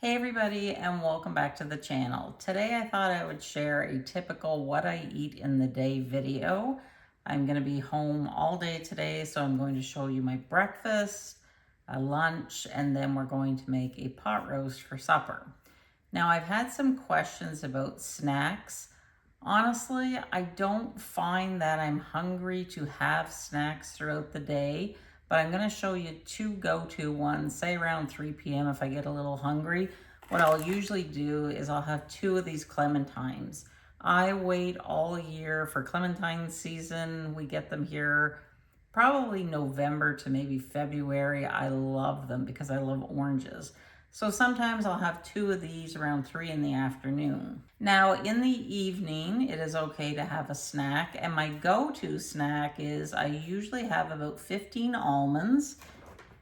Hey everybody, and welcome back to the channel. Today I thought I would share a typical what I eat in the day video. I'm going to be home all day today, so I'm going to show you my breakfast, a lunch, and then we're going to make a pot roast for supper. Now I've had some questions about snacks. Honestly, I don't find that I'm hungry to have snacks throughout the day, but I'm going to show you two go-to ones, say around 3 p.m. if I get a little hungry. What I'll usually do is I'll have two of these clementines. I wait all year for clementine season. We get them here probably November to maybe February. I love them because I love oranges. So sometimes I'll have two of these around 3 in the afternoon. Now in the evening, it is okay to have a snack, and my go-to snack is I usually have about 15 almonds,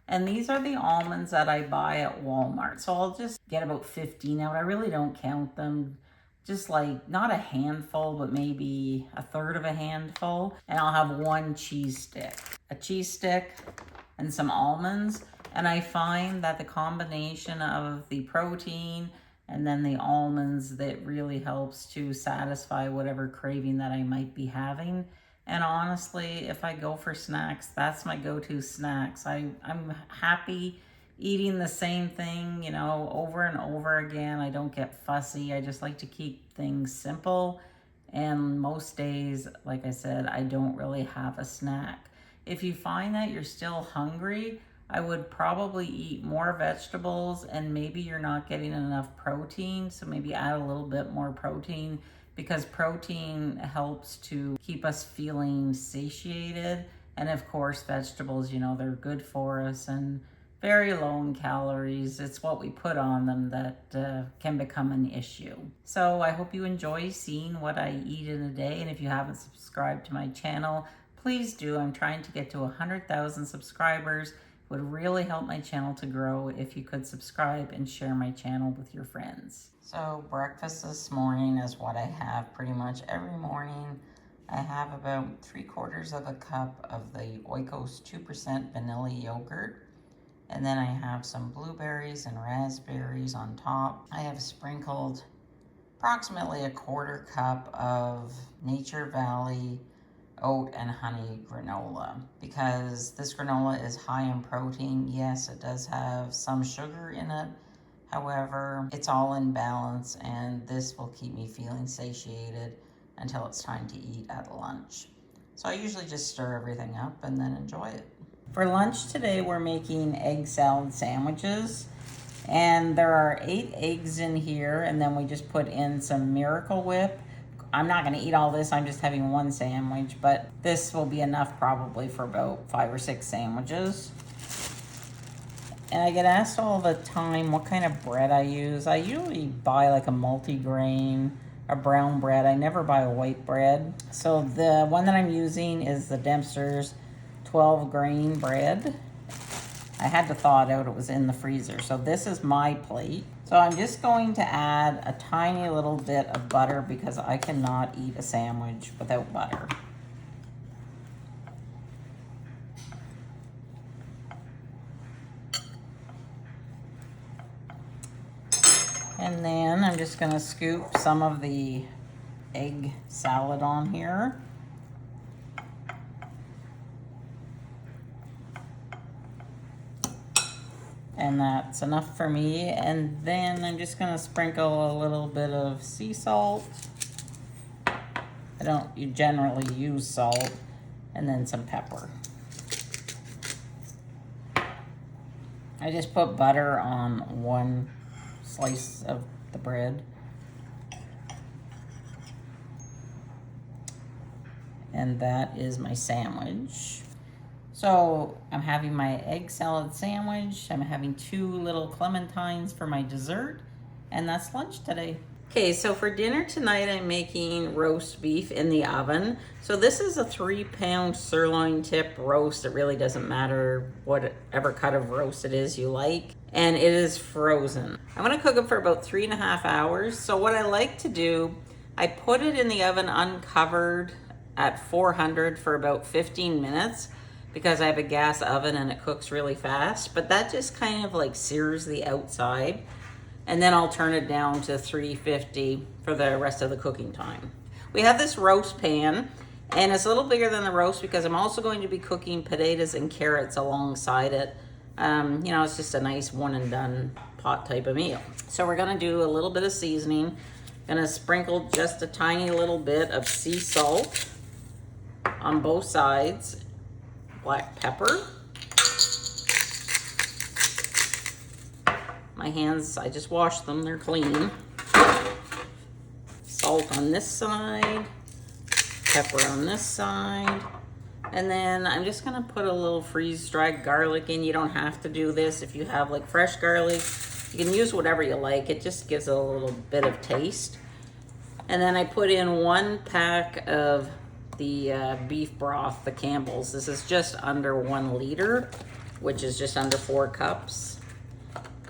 and these are the almonds that I buy at Walmart. So I'll just get about 15 out. I really don't count them. Just like not a handful, but maybe a third of a handful. And I'll have one cheese stick. A cheese stick and some almonds. And I find that the combination of the protein and then the almonds, that really helps to satisfy whatever craving that I might be having. And honestly, if I go for snacks, that's my go-to snacks. I'm happy eating the same thing, over and over again. I don't get fussy. I just like to keep things simple. And most days, like I said, I don't really have a snack. If you find that you're still hungry, I would probably eat more vegetables, and maybe you're not getting enough protein, so maybe add a little bit more protein, because protein helps to keep us feeling satiated. And of course, vegetables, they're good for us and very low in calories. It's what we put on them that can become an issue. So I hope you enjoy seeing what I eat in a day. And if you haven't subscribed to my channel, please do. I'm trying to get to 100,000 subscribers. It would really help my channel to grow if you could subscribe and share my channel with your friends. So breakfast this morning is what I have pretty much every morning. I have about 3/4 of a cup of the Oikos 2% vanilla yogurt. And then I have some blueberries and raspberries on top. I have sprinkled approximately 1/4 cup of Nature Valley oat and honey granola, because this granola is high in protein. Yes, it does have some sugar in it. However, it's all in balance, and this will keep me feeling satiated until it's time to eat at lunch. So I usually just stir everything up and then enjoy it. For lunch today, we're making egg salad sandwiches, and there are 8 eggs in here, and then we just put in some Miracle Whip. I'm not going to eat all this. I'm just having one sandwich, but this will be enough probably for about 5 or 6 sandwiches. And I get asked all the time what kind of bread I use. I usually buy like a multi-grain, a brown bread. I never buy a white bread. So the one that I'm using is the Dempster's 12-grain bread. I had to thaw it out. It was in the freezer. So this is my plate. So I'm just going to add a tiny little bit of butter, because I cannot eat a sandwich without butter. And then I'm just going to scoop some of the egg salad on here. And that's enough for me. And then I'm just going to sprinkle a little bit of sea salt. I don't generally use salt. And then some pepper. I just put butter on one slice of the bread. And that is my sandwich. So I'm having my egg salad sandwich. I'm having 2 little clementines for my dessert. And that's lunch today. Okay, so for dinner tonight, I'm making roast beef in the oven. So this is a 3-pound sirloin tip roast. It really doesn't matter whatever cut of roast it is you like. And it is frozen. I'm gonna cook it for about 3.5 hours. So what I like to do, I put it in the oven uncovered at 400 for about 15 minutes. Because I have a gas oven and it cooks really fast, but that just kind of like sears the outside. And then I'll turn it down to 350 for the rest of the cooking time. We have this roast pan, and it's a little bigger than the roast because I'm also going to be cooking potatoes and carrots alongside it. You know, it's just a nice one and done pot type of meal. So we're gonna do a little bit of seasoning. Gonna sprinkle just a tiny little bit of sea salt on both sides, black pepper. My hands, I just washed them, they're clean. Salt on this side, pepper on this side. And then I'm just gonna put a little freeze-dried garlic in. You don't have to do this. If you have like fresh garlic, you can use whatever you like. It just gives it a little bit of taste. And then I put in 1 pack of the beef broth, the Campbell's. This is just under 1 liter, which is just under 4 cups.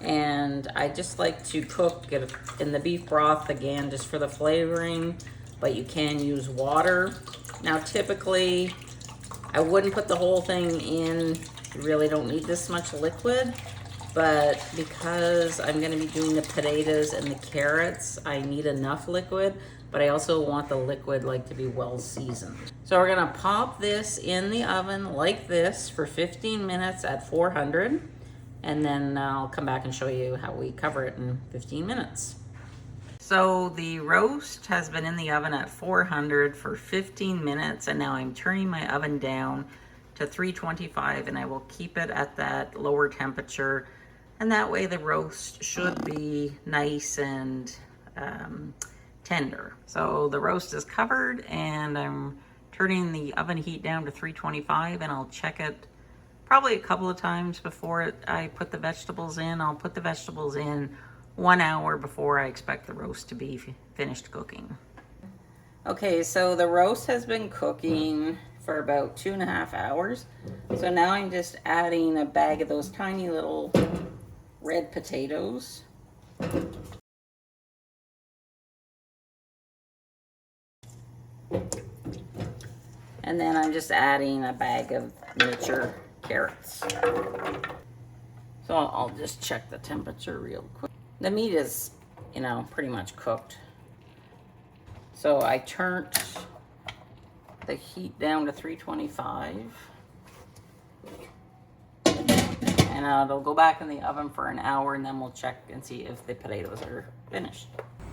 And I just like to cook it in the beef broth again, just for the flavoring, but you can use water. Now, typically, I wouldn't put the whole thing in. You really don't need this much liquid, but because I'm gonna be doing the potatoes and the carrots, I need enough liquid, but I also want the liquid like to be well seasoned. So we're gonna pop this in the oven like this for 15 minutes at 400, and then I'll come back and show you how we cover it in 15 minutes. So the roast has been in the oven at 400 for 15 minutes, and now I'm turning my oven down to 325, and I will keep it at that lower temperature, and that way the roast should be nice and tender. So the roast is covered, and I'm turning the oven heat down to 325, and I'll check it probably a couple of times before I put the vegetables in. I'll put the vegetables in 1 hour before I expect the roast to be finished cooking. Okay, so the roast has been cooking for about 2.5 hours. So now I'm just adding a bag of those tiny little red potatoes. And then I'm just adding a bag of miniature carrots. So I'll just check the temperature real quick. The meat is, you know, pretty much cooked. So I turned the heat down to 325. And it'll go back in the oven for an hour, and then we'll check and see if the potatoes are finished.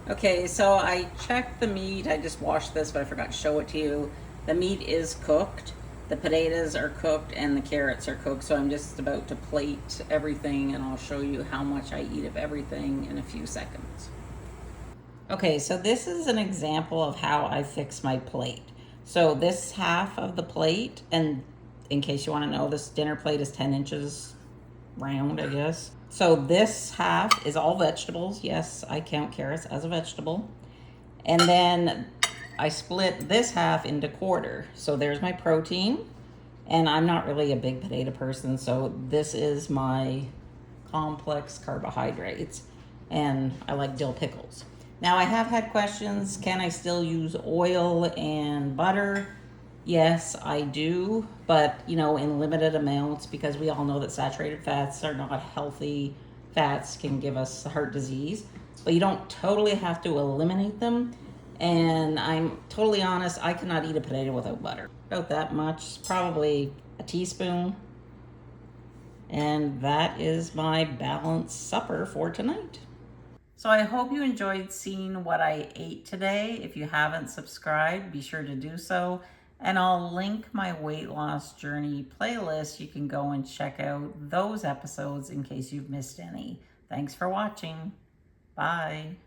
Okay, so I checked the meat. I just washed this, but I forgot to show it to you. The meat is cooked. The potatoes are cooked and the carrots are cooked, so I'm just about to plate everything, and I'll show you how much I eat of everything in a few seconds. Okay, so this is an example of how I fix my plate. So this half of the plate, and in case you want to know, this dinner plate is 10 inches round, I guess. So this half is all vegetables. Yes, I count carrots as a vegetable. And then I split this half into quarter. So there's my protein, and I'm not really a big potato person, so this is my complex carbohydrates, and I like dill pickles. Now, I have had questions, can I still use oil and butter? Yes, I do, but you know, in limited amounts, because we all know that saturated fats are not healthy. Fats can give us heart disease, but you don't totally have to eliminate them. And I'm totally honest, I cannot eat a potato without butter. About that much, probably a teaspoon. And that is my balanced supper for tonight. So I hope you enjoyed seeing what I ate today. If you haven't subscribed, be sure to do so. And I'll link my weight loss journey playlist. You can go and check out those episodes in case you've missed any. Thanks for watching. Bye.